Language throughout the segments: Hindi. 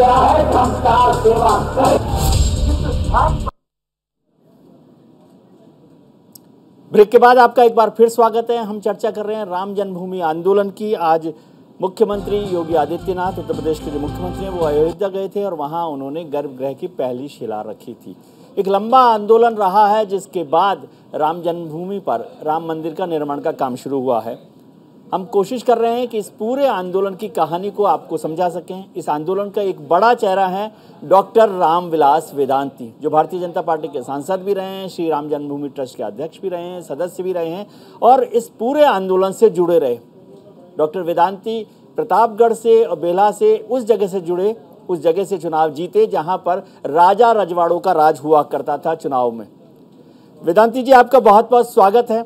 गया है कि हम कार सेवा करें। ब्रेक के बाद आपका एक बार फिर स्वागत है। हम चर्चा कर रहे हैं राम जन्मभूमि आंदोलन की। आज मुख्यमंत्री योगी आदित्यनाथ, उत्तर प्रदेश के जो मुख्यमंत्री हैं, वो अयोध्या गए थे और वहां उन्होंने गर्भगृह की पहली शिला रखी थी। एक लंबा आंदोलन रहा है जिसके बाद राम जन्मभूमि पर राम मंदिर का निर्माण का काम शुरू हुआ है। हम कोशिश कर रहे हैं कि इस पूरे आंदोलन की कहानी को आपको समझा सकें। इस आंदोलन का एक बड़ा चेहरा है डॉक्टर रामविलास वेदांती, जो भारतीय जनता पार्टी के सांसद भी रहे हैं, श्री राम जन्मभूमि ट्रस्ट के अध्यक्ष भी रहे हैं, सदस्य भी रहे हैं और इस पूरे आंदोलन से जुड़े रहे। डॉक्टर वेदांती प्रतापगढ़ से और बेला से उस जगह से जुड़े, उस जगह से चुनाव जीते जहां पर राजा रजवाड़ों का राज हुआ करता था चुनाव में। वेदांती जी, आपका बहुत बहुत स्वागत है।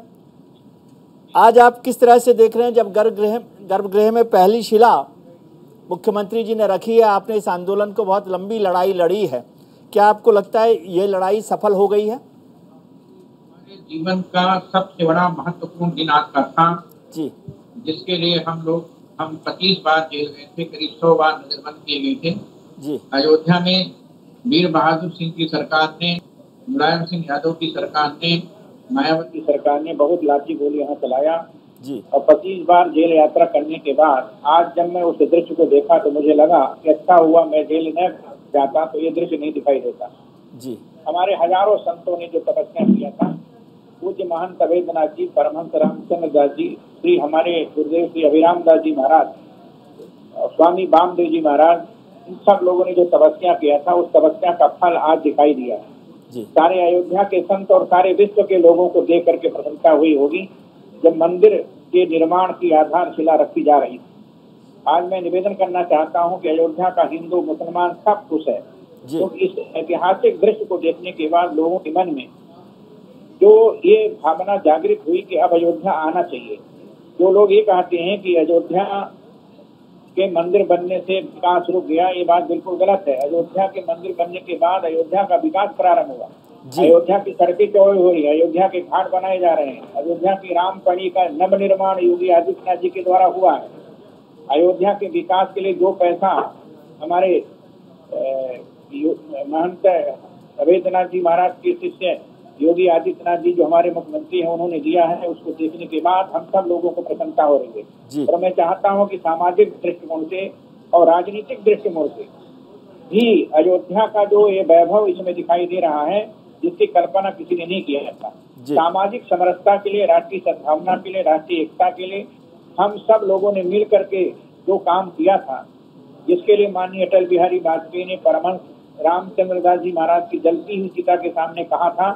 आज आप किस तरह से देख रहे हैं जब गर्भगृह में पहली शिला मुख्यमंत्री जी ने रखी है? आपने इस आंदोलन को बहुत लंबी लड़ाई लड़ी है, क्या आपको लगता है ये लड़ाई सफल हो गई है? हमारे जीवन का सबसे बड़ा महत्वपूर्ण दिन आज का था जी, जिसके लिए हम 25 बार जेल गए थे, करीब 100 बार नजरबंद किए गए थे जी। अयोध्या में वीर बहादुर सिंह की सरकार ने, मुलायम सिंह यादव की सरकार ने, मायावती सरकार ने बहुत लाठी गोली यहाँ चलाया जी। और 25 बार जेल यात्रा करने के बाद आज जब मैं उस दृश्य को देखा तो मुझे लगा कि अच्छा हुआ मैं जेल न जाता तो ये दृश्य नहीं दिखाई देता जी। हमारे हजारों संतों ने जो तपस्या किया था, पूज्य महंत अवैधनाथ जी, परमहंस रामचंद्र दास जी, श्री हमारे गुरुदेव श्री अभिराम दास जी महाराज, स्वामी बामदेव जी महाराज, इन सब लोगों ने जो तपस्या किया था उस तपस्या का फल आज दिखाई दिया है। सारे अयोध्या के संत और सारे विश्व के लोगों को देख करके प्रसन्नता हुई होगी जब मंदिर के निर्माण की आधारशिला रखी जा रही थी। आज मैं निवेदन करना चाहता हूं कि अयोध्या का हिंदू मुसलमान सब खुश है, क्योंकि इस ऐतिहासिक दृश्य को देखने के बाद लोगों के मन में जो ये भावना जागृत हुई कि अब अयोध्या आना चाहिए। जो लोग ये कहते हैं कि अयोध्या के मंदिर बनने से विकास रुक गया, ये बात बिल्कुल गलत है। अयोध्या के मंदिर बनने के बाद अयोध्या का विकास प्रारंभ हुआ। अयोध्या की सड़कें चौड़ी हो रही है, अयोध्या के घाट बनाए जा रहे हैं, अयोध्या की रामपड़ी का नव निर्माण योगी आदित्यनाथ जी के द्वारा हुआ है। अयोध्या के विकास के लिए जो पैसा हमारे महंत अवैधनाथ जी महाराज के शिष्य योगी आदित्यनाथ जी जो हमारे मुख्यमंत्री हैं उन्होंने दिया है, उसको देखने के बाद हम सब लोगों को प्रसन्नता हो रही है। और मैं चाहता हूं कि सामाजिक दृष्टिकोण से और राजनीतिक दृष्टिकोण से भी अयोध्या का जो ये वैभव इसमें दिखाई दे रहा है जिसकी कल्पना किसी ने नहीं किया था। सामाजिक समरसता के लिए, राष्ट्रीय सद्भावना के लिए, राष्ट्रीय एकता के लिए हम सब लोगों ने मिल करके जो काम किया था, जिसके लिए माननीय अटल बिहारी वाजपेयी ने परमहंस रामचंद्र दास जी महाराज की जलती हुई चिता के सामने कहा था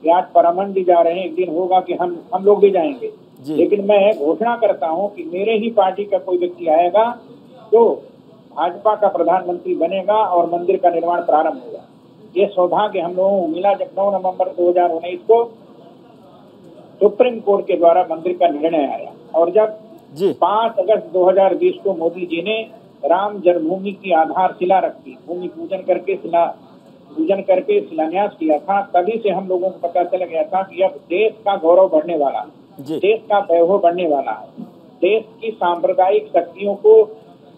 कि आज परमहंस जी जा रहे हैं, एक दिन होगा कि हम लोग भी जाएंगे। लेकिन मैं घोषणा करता हूं कि मेरे ही पार्टी का कोई व्यक्ति आएगा जो भाजपा का प्रधानमंत्री बनेगा और मंदिर का निर्माण प्रारंभ होगा। ये सौभाग्य हम लोगों को मिला जब 9 नवंबर 2019 को सुप्रीम कोर्ट के द्वारा मंदिर का निर्णय आया और जब 5 अगस्त 2020 को मोदी जी ने राम जन्मभूमि की आधारशिला रखी, भूमि पूजन करके शिलान्यास किया था, तभी से हम लोगों को पता चल गया था कि अब देश का गौरव बढ़ने वाला, देश का वैभव बढ़ने वाला है। देश की सांप्रदायिक शक्तियों को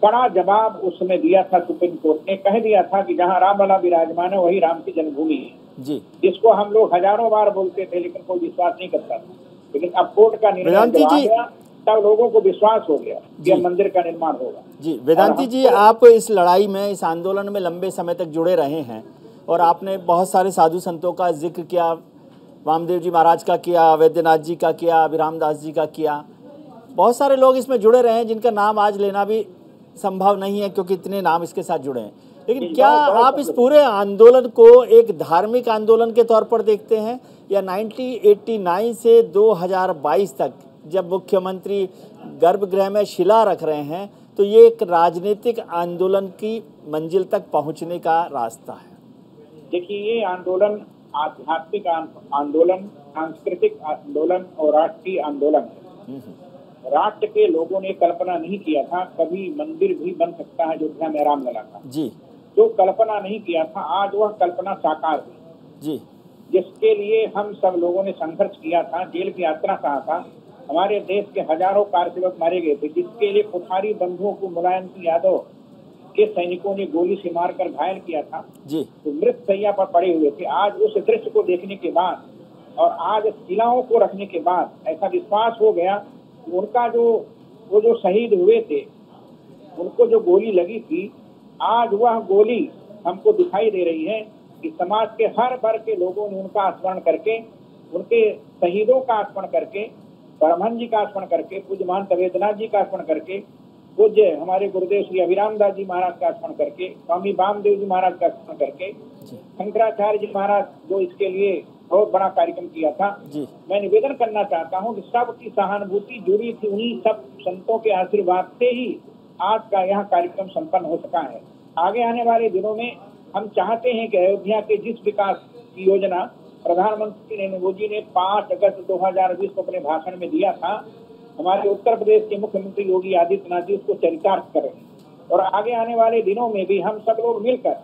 कड़ा जवाब उसमें दिया था। सुप्रीम कोर्ट ने कह दिया था कि जहां राम लला विराजमान है वही राम की जन्मभूमि है। जिसको हम लोग हजारों बार बोलते थे लेकिन कोई विश्वास नहीं करता था, लेकिन अब कोर्ट का निर्णय जब आ गया तब लोगों को विश्वास हो गया कि मंदिर का निर्माण होगा। जी वेदांती जी, आप इस लड़ाई में, इस आंदोलन में लंबे समय तक जुड़े रहे हैं और आपने बहुत सारे साधु संतों का जिक्र किया, वामदेव जी महाराज का किया, वैद्यनाथ जी का किया, अभिराम दास जी का किया। बहुत सारे लोग इसमें जुड़े रहे हैं जिनका नाम आज लेना भी संभव नहीं है क्योंकि इतने नाम इसके साथ जुड़े हैं। लेकिन क्या आप इस पूरे आंदोलन को एक धार्मिक आंदोलन के तौर पर देखते हैं या 1989 से 2022 तक जब मुख्यमंत्री गर्भगृह में शिला रख रहे हैं तो ये एक राजनीतिक आंदोलन की मंजिल तक पहुंचने का रास्ता है? देखिए, ये आंदोलन आध्यात्मिक आंदोलन, सांस्कृतिक आंदोलन और राष्ट्रीय आंदोलन है। राष्ट्र के लोगों ने कल्पना नहीं किया था कभी मंदिर भी बन सकता है अयोध्या में रामलला का। जो कल्पना नहीं किया था आज वह कल्पना साकार हुई, जिसके लिए हम सब लोगों ने संघर्ष किया था, जेल की यात्रा कहा था, हमारे देश के हजारों कारसेवक मारे गए थे, जिसके लिए कुठारी बंधुओं को मुलायम सिंह यादव के सैनिकों ने गोली से मारकर घायल किया था, जी, तो मृत शैया पर पड़े हुए थे। आज उस दृश्य को देखने के बाद और आज शिलाओं को रखने के बाद ऐसा विश्वास हो गया कि उनका वो जो शहीद हुए थे, उनको जो गोली लगी थी, आज वह गोली हमको दिखाई दे रही है कि समाज के हर वर्ग के लोगों ने उनका स्मरण करके, उनके शहीदों का स्मरण करके, परमहंस जी का स्मरण करके, पूज्य महंत अवैधनाथ जी का स्मरण करके, पूज्य हमारे गुरुदेव श्री अभिराम दास जी महाराज का स्मरण करके, स्वामी वामदेव जी महाराज का स्मरण करके, शंकराचार्य जी महाराज जो इसके लिए बहुत बड़ा कार्यक्रम किया था। मैं निवेदन करना चाहता हूं कि सबकी सहानुभूति जुड़ी थी उन्हीं सब संतों के आशीर्वाद से ही आज का यह कार्यक्रम संपन्न हो सका है। आगे आने वाले दिनों में हम चाहते हैं कि अयोध्या के जिस विकास की योजना प्रधानमंत्री नरेंद्र मोदी ने 5 अगस्त 2020 को अपने भाषण में दिया था, हमारे उत्तर प्रदेश के मुख्यमंत्री योगी आदित्यनाथ जी उसको चरितार्थ करें और आगे आने वाले दिनों में भी हम सब लोग मिलकर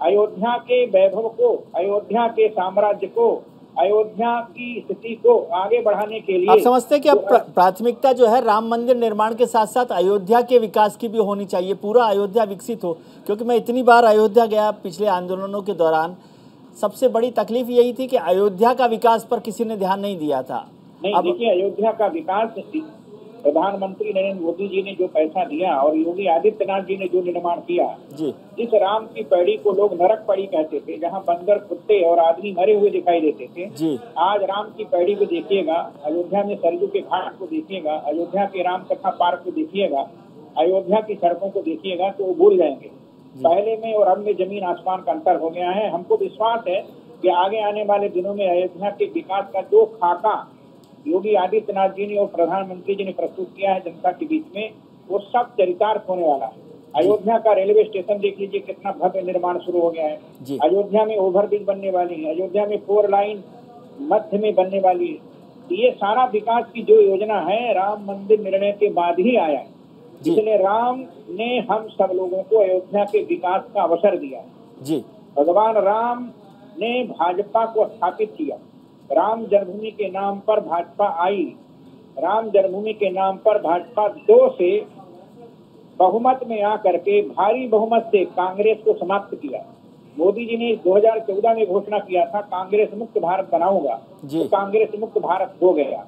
अयोध्या के वैभव को, अयोध्या के साम्राज्य को, अयोध्या की स्थिति को आगे बढ़ाने के लिए। आप समझते हैं कि अब प्राथमिकता जो है राम मंदिर निर्माण के साथ साथ अयोध्या के विकास की भी होनी चाहिए, पूरा अयोध्या विकसित हो? क्योंकि मैं इतनी बार अयोध्या गया पिछले आंदोलनों के दौरान, सबसे बड़ी तकलीफ यही थी कि अयोध्या का विकास पर किसी ने ध्यान नहीं दिया था। नहीं, देखिए अयोध्या का विकास प्रधानमंत्री नरेंद्र मोदी जी ने जो पैसा दिया और योगी आदित्यनाथ जी ने जो निर्माण किया जी, जिस राम की पैड़ी को लोग नरक पड़ी कहते थे, जहां बंदर, कुत्ते और आदमी मरे हुए दिखाई देते थे जी, आज राम की पैड़ी को देखिएगा, अयोध्या में सरयू के घाट को देखिएगा, अयोध्या के राम कथा पार्क को देखिएगा, अयोध्या की सड़कों को देखिएगा तो वो भूल जाएंगे। पहले में और अब में जमीन आसमान का अंतर हो गया है। हमको विश्वास है कि आगे आने वाले दिनों में अयोध्या के विकास का जो खाका योगी आदित्यनाथ जी ने और प्रधानमंत्री जी ने प्रस्तुत किया है जनता के बीच में, वो सब चरितार्थ होने वाला है। अयोध्या का रेलवे स्टेशन देख लीजिए, कितना भव्य निर्माण शुरू हो गया है। अयोध्या में ओवरब्रिज बनने वाली है, अयोध्या में 4 लाइन मध्य में बनने वाली है। ये सारा विकास की जो योजना है राम मंदिर निर्णय के बाद ही आया है, इसलिए राम ने हम सब लोगों को अयोध्या के विकास का अवसर दिया जी। भगवान राम ने भाजपा को स्थापित किया, राम जन्मभूमि के नाम पर भाजपा आई, राम जन्मभूमि के नाम पर भाजपा 2 से बहुमत में आकर के भारी बहुमत से कांग्रेस को समाप्त किया। मोदी जी ने 2014 में घोषणा किया था कांग्रेस मुक्त भारत बनाऊंगा, तो कांग्रेस मुक्त भारत हो गया।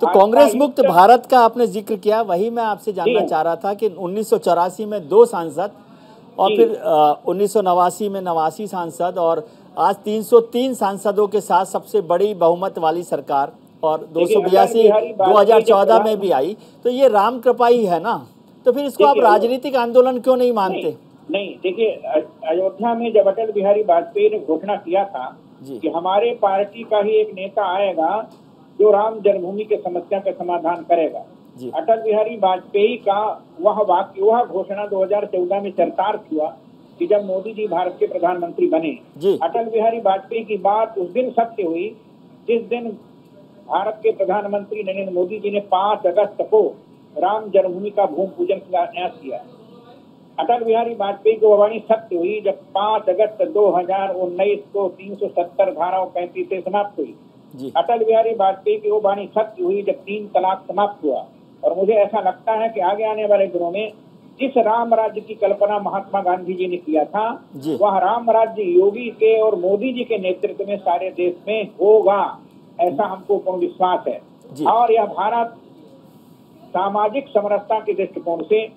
तो कांग्रेस मुक्त भारत का आपने जिक्र किया, वही मैं आपसे जानना चाह रहा था कि 1984 में 2 सांसद और फिर 1989 में 89 सांसद और आज 303 सांसदों के साथ सबसे बड़ी बहुमत वाली सरकार और 282 2014 में भी आई, तो ये राम कृपा ही है ना? तो फिर इसको आप राजनीतिक आंदोलन क्यों नहीं मानते? नहीं, देखिए अयोध्या में जब अटल बिहारी वाजपेयी ने घोषणा किया था कि हमारे पार्टी का ही एक नेता आएगा जो राम जन्मभूमि के समस्या का समाधान करेगा, अटल बिहारी वाजपेयी का वह वाक्य, वह घोषणा 2014 में चरितार्थ हुआ कि जब मोदी जी भारत के प्रधानमंत्री बने। अटल बिहारी वाजपेयी की बात उस दिन सत्य हुई जिस दिन भारत के प्रधानमंत्री नरेंद्र मोदी जी ने 5 अगस्त को राम जन्मभूमि का भूमि पूजन का न्यास किया। अटल बिहारी वाजपेयी की वाणी सत्य हुई जब 5 अगस्त 2019 को 370 धाराओं 35 से समाप्त हुई। अटल बिहारी वाजपेयी की वो वाणी सत्य हुई जब 3 तलाक समाप्त हुआ। और मुझे ऐसा लगता है कि आगे आने वाले दिनों में जिस राम राज्य की कल्पना महात्मा गांधी जी ने किया था, वह राम राज्य योगी के और मोदी जी के नेतृत्व में सारे देश में होगा, ऐसा हमको पूर्ण विश्वास है। और यह भारत सामाजिक समरसता के दृष्टिकोण से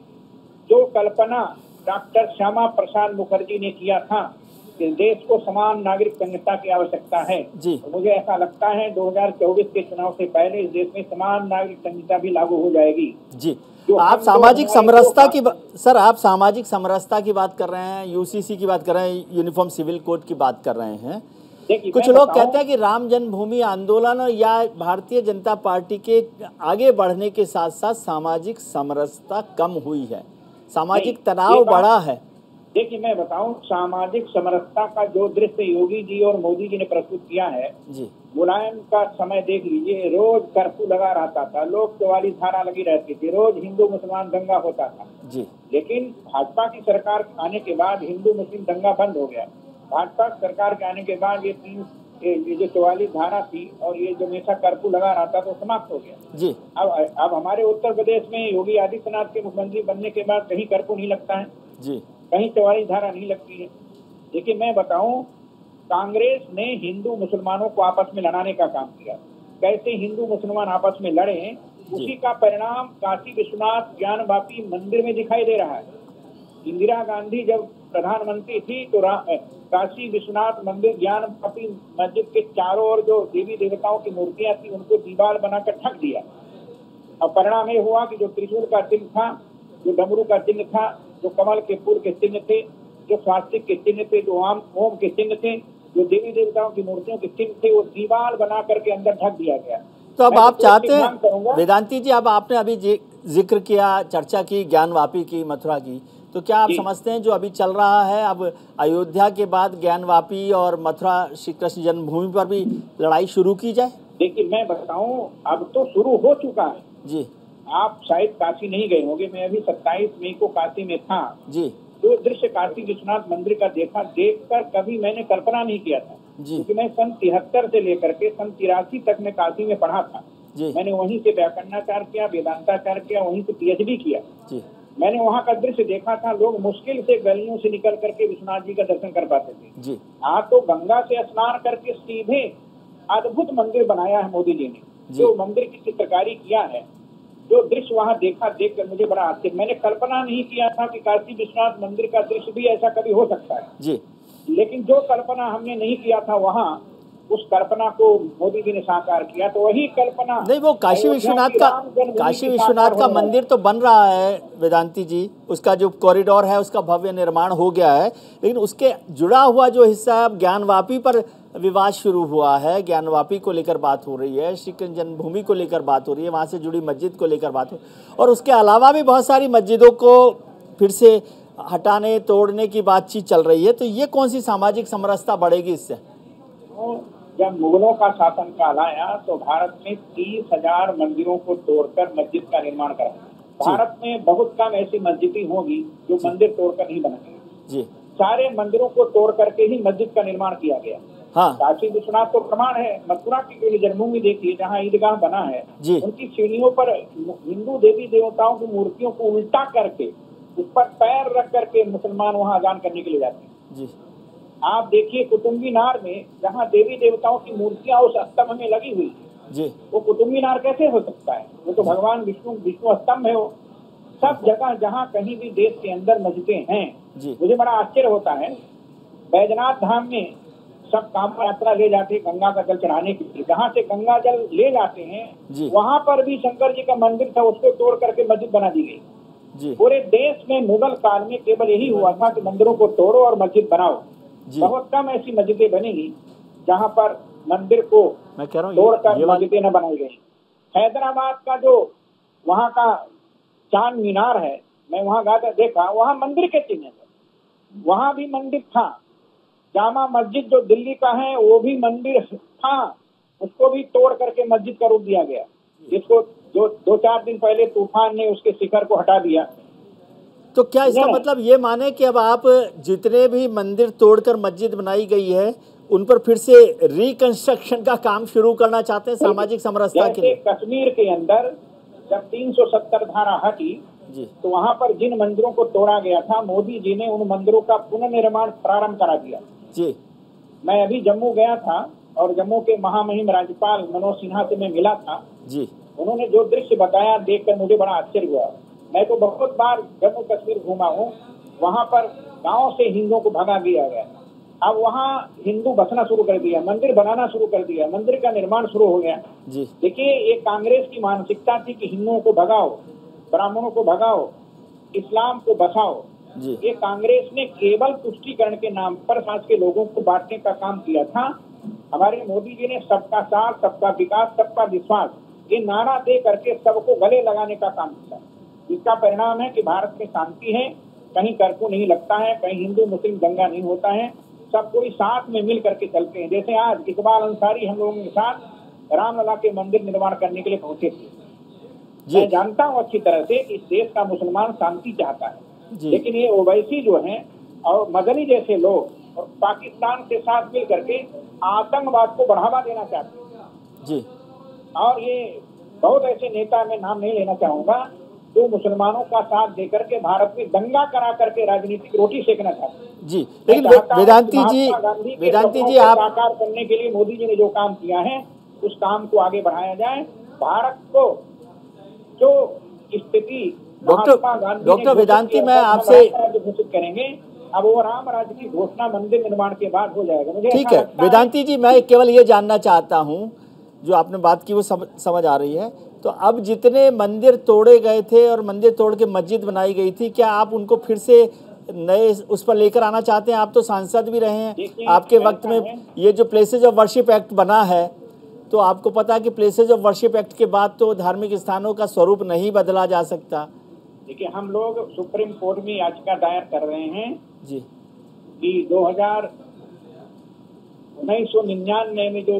जो कल्पना डॉक्टर श्यामा प्रसाद मुखर्जी ने किया था कि देश को समान नागरिक संहिता की आवश्यकता है, तो मुझे ऐसा लगता है 2024 के चुनाव से पहले इस देश में समान नागरिक संहिता भी लागू हो जाएगी जी। आप सामाजिक समरसता की सर आप सामाजिक समरसता की बात कर रहे हैं, यूसीसी की बात कर रहे हैं, यूनिफॉर्म सिविल कोड की बात कर रहे हैं। कुछ लोग कहते हैं कि राम जन्मभूमि आंदोलन या भारतीय जनता पार्टी के आगे बढ़ने के साथ साथ सामाजिक समरसता कम हुई है, सामाजिक तनाव बढ़ा है। देखिए मैं बताऊं, सामाजिक समरसता का जो दृश्य योगी जी और मोदी जी ने प्रस्तुत किया है जी, मुलायम का समय देख लीजिए, रोज कर्फ्यू लगा रहता था, लोग 44 धारा लगी रहती थी, रोज हिंदू मुसलमान दंगा होता था जी। लेकिन भाजपा की सरकार आने के बाद हिंदू मुस्लिम दंगा बंद हो गया। भाजपा सरकार के आने के बाद ये जो 44 धारा थी और ये जो हमेशा कर्फ्यू लगा रहा था तो समाप्त हो गया जी। अब हमारे उत्तर प्रदेश में योगी आदित्यनाथ के मुख्यमंत्री बनने के बाद कहीं कर्फ्यू नहीं लगता है जी। कहीं 44 धारा नहीं लगती है। देखिए मैं बताऊं, कांग्रेस ने हिंदू मुसलमानों को आपस में लड़ाने का काम किया। कैसे हिंदू मुसलमान आपस में लड़े, उसी का परिणाम काशी विश्वनाथ ज्ञानवापी मंदिर में दिखाई दे रहा है। इंदिरा गांधी जब प्रधानमंत्री थी तो काशी विश्वनाथ मंदिर ज्ञानवापी मस्जिद के चारों ओर जो देवी देवताओं की मूर्तियां थी उनको दीवार बनाकर ढक दिया। और परिणाम ये हुआ कि जो त्रिशूल का चिन्ह था, जो डमरू का चिन्ह था, जो कमल के फूल के चिन्ह थे, जो स्वास्तिक के चिन्ह थे, जो ओम के चिन्ह थे, जो देवी देवताओं की मूर्तियों के चिन्ह थे, वो दीवार बना करके अंदर ढक दिया गया। तो अब आप चाहते हैं वेदांती जी, अब आपने अभी जिक्र किया, चर्चा की ज्ञानवापी की, मथुरा की, तो क्या आप समझते हैं जो अभी चल रहा है, अब अयोध्या के बाद ज्ञानवापी और मथुरा श्री कृष्ण जन्मभूमि पर भी लड़ाई शुरू की जाए? देखिए मैं बताऊं, अब तो शुरू हो चुका है जी। आप शायद काशी नहीं गए होंगे, मैं अभी 27 मई को काशी में था जी। जो दृश्य काशी विश्वनाथ मंदिर का देखा, देखकर कभी मैंने कल्पना नहीं किया था क्योंकि मैं सन 73 से लेकर के सन 83 तक मैं काशी में पढ़ा था। मैंने वहीं से व्याकरणाचार्य किया, वेदांताचार्य किया, वहीं से PhD किया। मैंने वहाँ का दृश्य देखा था, लोग मुश्किल से गलियों से निकल करके विश्वनाथ जी का दर्शन कर पाते थे। आज तो गंगा से स्नान करके सीधे अद्भुत मंदिर बनाया है मोदी जी ने, जो मंदिर की चित्रकारी किया है, जो दृश्य वहाँ देखा, देखकर मुझे बड़ा आश्चर्य। मैंने कल्पना नहीं किया था कि काशी विश्वनाथ मंदिर का दृश्य भी ऐसा कभी हो सकता है जी। लेकिन जो कल्पना हमने नहीं किया था वहाँ, उस कल्पना को मोदी जी ने साकार किया। तो वही कल्पना नहीं, वो काशी विश्वनाथ का मंदिर तो बन रहा है वेदांती जी, उसका जो कॉरिडोर है उसका भव्य निर्माण हो गया है, लेकिन उसके जुड़ा हुआ जो हिस्सा है, अब ज्ञानवापी पर विवाद शुरू हुआ है, ज्ञानवापी को लेकर बात हो रही है, श्री कृष्ण जन्मभूमि को लेकर बात हो रही है, वहाँ से जुड़ी मस्जिद को लेकर बात हो, और उसके अलावा भी बहुत सारी मस्जिदों को फिर से हटाने तोड़ने की बातचीत चल रही है। तो ये कौन सी सामाजिक समरसता बढ़ेगी इससे? जब मुगलों का शासन काल आया तो भारत में 30,000 मंदिरों को तोड़कर मस्जिद का निर्माण करा। भारत में बहुत कम ऐसी मस्जिदें होगी जो मंदिर तोड़कर नहीं बनाएंगे। सारे मंदिरों को तोड़ करके ही मस्जिद का निर्माण किया गया। काशी विश्वनाथ तो प्रमाण है। मथुरा की जन्मभूमि देखिए, जहाँ ईदगाह बना है, उनकी सीढ़ियों पर हिंदू देवी देवताओं की मूर्तियों को उल्टा करके उस पर पैर रख करके मुसलमान वहाँ अजान करने के लिए जाते हैं। आप देखिए कुतुब मीनार में जहाँ देवी देवताओं की मूर्तियां उस स्तंभ में लगी हुई है, वो कुतुब मीनार कैसे हो सकता है? वो तो भगवान विष्णु स्तंभ है। वो सब जगह जहाँ कहीं भी देश के अंदर मस्जिदें हैं, मुझे बड़ा आश्चर्य होता है। बैजनाथ धाम में सब कांवड़ यात्रा ले जाते हैं गंगा का जल चढ़ाने के लिए, जहाँ से गंगा जल ले जाते हैं वहाँ पर भी शंकर जी का मंदिर था, उसको तोड़ करके मस्जिद बना दी गई। पूरे देश में मुगल काल में केवल यही हुआ था कि मंदिरों को तोड़ो और मस्जिद बनाओ। बहुत कम ऐसी मस्जिदें बनेगी जहाँ पर मंदिर को तोड़कर मस्जिदें न बनाई गई। हैदराबाद का जो वहाँ का चांद मीनार है, मैं वहाँ जाकर देखा, वहाँ मंदिर के चिन्ह है, वहाँ भी मंदिर था। जामा मस्जिद जो दिल्ली का है वो भी मंदिर था, उसको भी तोड़ करके मस्जिद का रूप दिया गया, जिसको जो 2-4 दिन पहले तूफान ने उसके शिखर को हटा दिया। तो क्या इसका मतलब ये माने कि अब आप जितने भी मंदिर तोड़कर मस्जिद बनाई गई है उन पर फिर से रिकंस्ट्रक्शन का काम शुरू करना चाहते हैं सामाजिक समरसता के लिए? कश्मीर के अंदर जब 370 धारा हटी तो वहाँ पर जिन मंदिरों को तोड़ा गया था, मोदी जी ने उन मंदिरों का पुनर्निर्माण प्रारंभ करा दिया। मैं अभी जम्मू गया था और जम्मू के महामहिम राज्यपाल मनोज सिन्हा से मैं मिला था। उन्होंने जो दृश्य बताया देखकर मुझे बड़ा आश्चर्य हुआ। मैं तो बहुत बार जम्मू कश्मीर घूमा हूँ, वहाँ पर गांव से हिंदुओं को भगा दिया गया। अब वहाँ हिंदू बसना शुरू कर दिया, मंदिर बनाना शुरू कर दिया, मंदिर का निर्माण शुरू हो गया। देखिए, ये कांग्रेस की मानसिकता थी कि हिंदुओं को भगाओ, ब्राह्मणों को भगाओ, इस्लाम को बसाओ। ये कांग्रेस ने केवल तुष्टीकरण के नाम पर समाज के लोगों को बांटने का काम किया था। हमारे मोदी जी ने सबका साथ, सबका विकास, सबका विश्वास, ये नारा दे करके सबको गले लगाने का काम किया। इसका परिणाम है कि भारत में शांति है, कहीं कर्फ्यू नहीं लगता है, कहीं हिंदू मुस्लिम दंगा नहीं होता है, सब कोई साथ में मिल करके चलते हैं। जैसे आज इकबाल अंसारी हम लोगों के साथ रामलला के मंदिर निर्माण करने के लिए पहुंचे थे। मैं जानता हूँ अच्छी तरह से इस देश का मुसलमान शांति चाहता है, लेकिन ये ओवैसी जो हैं और मदनी जैसे लोग और पाकिस्तान के साथ मिल करके आतंकवाद को बढ़ावा देना चाहते हैं। और ये बहुत ऐसे नेता, मैं नाम नहीं लेना चाहूंगा, जो मुसलमानों का साथ देकर के भारत में दंगा करा करके राजनीतिक रोटी सेकना चाहते हैं। जी, लेकिन वेदांती जी आप साकार करने के लिए मोदी जी ने जो काम किया है उस काम को आगे बढ़ाया जाए। भारत को जो स्थिति डॉक्टर वेदांती, मैं आपसे घोषित करेंगे, अब वो राम राज्य की घोषणा मंदिर निर्माण के बाद हो जाएगा। मुझे ठीक है वेदांती जी, मैं केवल ये जानना चाहता हूँ, जो आपने बात की वो समझ आ रही है। तो अब जितने मंदिर तोड़े गए थे और मंदिर तोड़ के मस्जिद बनाई गई थी, क्या आप उनको फिर से नए उस पर लेकर आना चाहते हैं? आप तो सांसद भी रहे हैं, आपके वक्त में ये जो प्लेसेज ऑफ वर्शिप एक्ट बना है, तो आपको पता है कि प्लेसेज ऑफ वर्शिप एक्ट के बाद तो धार्मिक स्थानों का स्वरूप नहीं बदला जा सकता। देखिए, हम लोग सुप्रीम कोर्ट में याचिका दायर कर रहे हैं जी कि 1999 में जो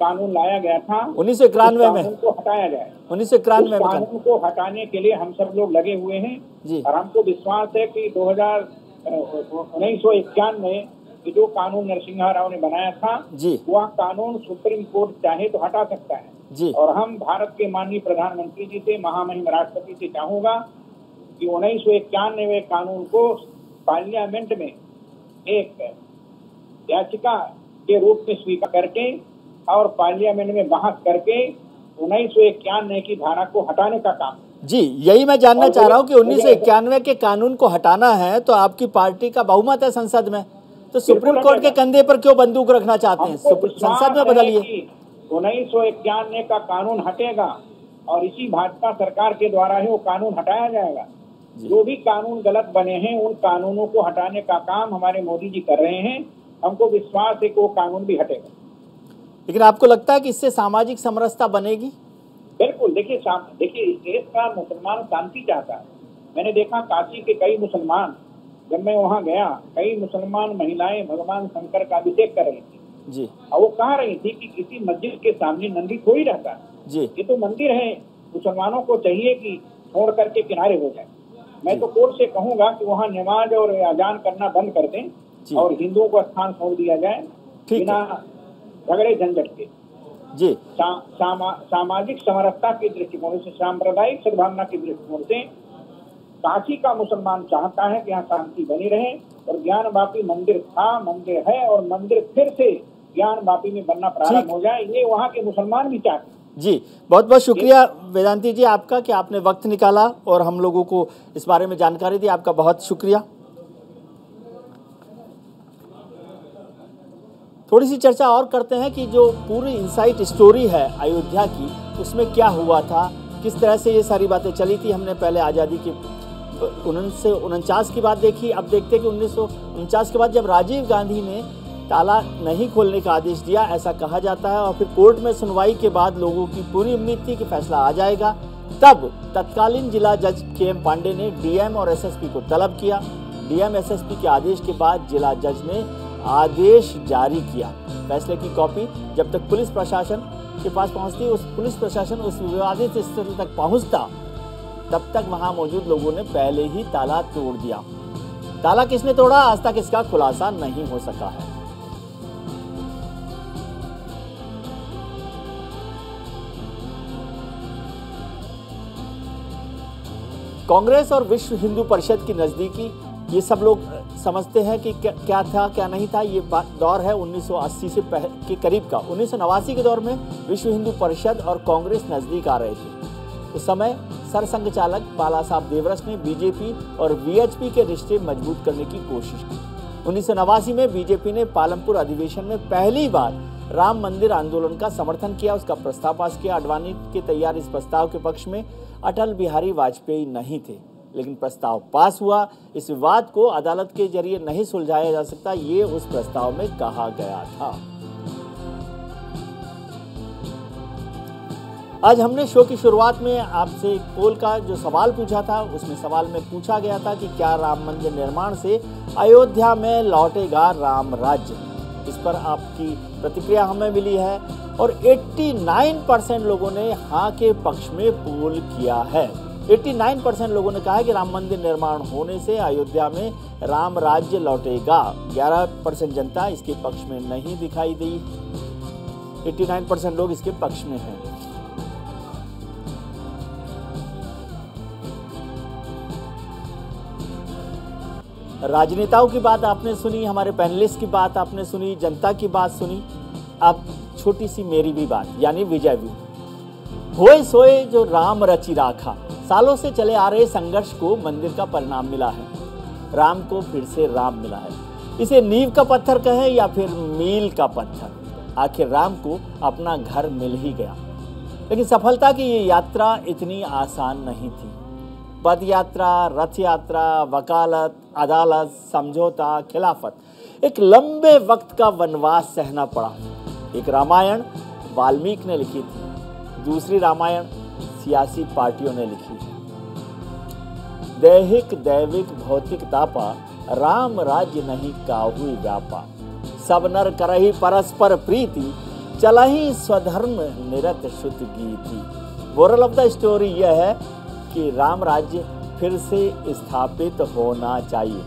कानून लाया गया था 1991 में को हटाया जाए। 1991 में कानून को हटाने के लिए हम सब लोग लगे हुए हैं जी। और हमको विश्वास है कि 1991 में जो कानून नरसिम्हा राव ने बनाया था जी, वह कानून सुप्रीम कोर्ट चाहे तो हटा सकता है जी। और हम भारत के माननीय प्रधानमंत्री जी से, महामहिम राष्ट्रपति से चाहूंगा कि 1991 कानून को पार्लियामेंट में एक याचिका के रूप में स्वीकार करके और पार्लियामेंट में बहस करके 1991 की धारा को हटाने का काम। जी, यही मैं जानना चाह रहा हूँ कि 1991 के कानून को हटाना है तो आपकी पार्टी का बहुमत है संसद में, तो सुप्रीम कोर्ट के कंधे पर क्यों बंदूक रखना चाहते हैं? संसद में बदलिए। 1991 का कानून हटेगा और इसी भाजपा सरकार के द्वारा ही वो कानून हटाया जाएगा। जो भी कानून गलत बने हैं उन कानूनों को हटाने का काम हमारे मोदी जी कर रहे हैं। हमको विश्वास है कि वो कानून भी हटेगा। लेकिन आपको लगता है कि इससे सामाजिक समरसता बनेगी? बिल्कुल। देखिए इस देश का मुसलमान शांति चाहता है। मैंने देखा काशी के कई मुसलमान, जब मैं वहाँ गया, कई मुसलमान महिलाएं भगवान शंकर का अभिषेक कर रही थी जी, और वो कह रही थी कि किसी मस्जिद के सामने नंदी थोड़ी रहता है जी, ये तो मंदिर है, मुसलमानों को चाहिए कि छोड़ करके किनारे हो जाए। मैं तो कोर्ट से कहूंगा कि वहाँ नमाज और अजान करना बंद कर दें और हिंदुओं को स्थान छोड़ दिया जाए बिना झगड़े झंझट के। जी, सामाजिक समरसता के दृष्टिकोण से, सांप्रदायिक सद्भावना के दृष्टिकोण से काशी का मुसलमान चाहता है कि यहाँ शांति बनी रहे और ज्ञान वापी मंदिर था, मंदिर है और मंदिर फिर से ज्ञान वापी में बनना प्रारंभ हो जाए, ये वहाँ के मुसलमान भी चाहते हैं। जी, बहुत बहुत शुक्रिया वेदांती जी आपका कि आपने वक्त निकाला और हम लोगों को इस बारे में जानकारी दी। आपका बहुत शुक्रिया। थोड़ी सी चर्चा और करते हैं कि जो पूरी इनसाइट स्टोरी है अयोध्या की, उसमें क्या हुआ था, किस तरह से ये सारी बातें चली थी। हमने पहले आज़ादी की 1949 की बात देखी, अब देखते हैं कि 1949 के बाद जब राजीव गांधी ने ताला नहीं खोलने का आदेश दिया, ऐसा कहा जाता है, और फिर कोर्ट में सुनवाई के बाद लोगों की पूरी उम्मीद थी कि फैसला आ जाएगा। तब तत्कालीन जिला जज के.एम. पांडे ने डीएम और एसएसपी को तलब किया। डीएम एसएसपी के आदेश के बाद जिला जज ने आदेश जारी किया। फैसले की कॉपी जब तक पुलिस प्रशासन के पास पहुंचती, उस पुलिस प्रशासन उस विवादित स्थल तक पहुंचता, तब तक वहां मौजूद लोगों ने पहले ही ताला तोड़ दिया। ताला किसने तोड़ा, आज तक इसका खुलासा नहीं हो सका है। कांग्रेस और विश्व हिंदू परिषद की नजदीकी, ये सब लोग समझते हैं कि क्या था क्या नहीं था। ये दौर है 1980 से के करीब का। 1989 के दौर में विश्व हिंदू परिषद और कांग्रेस नजदीक आ रहे थे। उस समय सरसंघ चालक बाला साहब देवरस ने बीजेपी और वीएचपी के रिश्ते मजबूत करने की कोशिश की। 1989 में बीजेपी ने पालमपुर अधिवेशन में पहली बार राम मंदिर आंदोलन का समर्थन किया, उसका प्रस्ताव पास किया। आडवाणी के तैयार इस प्रस्ताव के पक्ष में अटल बिहारी वाजपेयी नहीं थे, लेकिन प्रस्ताव पास हुआ। इस विवाद को अदालत के जरिए नहीं सुलझाया जा सकता, ये उस प्रस्ताव में कहा गया था। आज हमने शो की शुरुआत में आपसे पोल का जो सवाल पूछा था, उसमें सवाल में पूछा गया था कि क्या राम मंदिर निर्माण से अयोध्या में लौटेगा राम राज्य। इस पर आपकी प्रतिक्रिया हमें मिली है और 89% लोगों ने हाँ के पक्ष में पोल किया है। 89% लोगों ने कहा है कि राम मंदिर निर्माण होने से अयोध्या में राम राज्य लौटेगा। 11% जनता इसके पक्ष में नहीं दिखाई दी। 89% लोग इसके पक्ष में हैं। राजनेताओं की बात आपने सुनी, हमारे पैनलिस्ट की बात आपने सुनी, जनता की बात सुनी। अब छोटी सी मेरी भी बात, यानी विजय व्यू। होए सोए जो राम रचि राखा, सालों से चले आ रहे संघर्ष को मंदिर का परिणाम मिला है। राम को फिर से राम मिला है। इसे नींव का पत्थर कहें या फिर मील का पत्थर, आखिर राम को अपना घर मिल ही गया। लेकिन सफलता की ये यात्रा इतनी आसान नहीं थी। पद यात्रा, रथ यात्रा, वकालत, अदालत, समझौता, खिलाफत, एक लंबे वक्त का वनवास सहना पड़ा। एक रामायण वाल्मीकि ने लिखी थी, दूसरी रामायण सियासी पार्टियों ने लिखी। दैहिक दैविक भौतिक तापा, राम राज्य नहीं काहुई व्यापा। सब नर करही परस्पर प्रीति, चलही स्वधर्म निरत श्रुत गीति। मोरल ऑफ द स्टोरी यह है कि राम राज्य फिर से स्थापित होना चाहिए।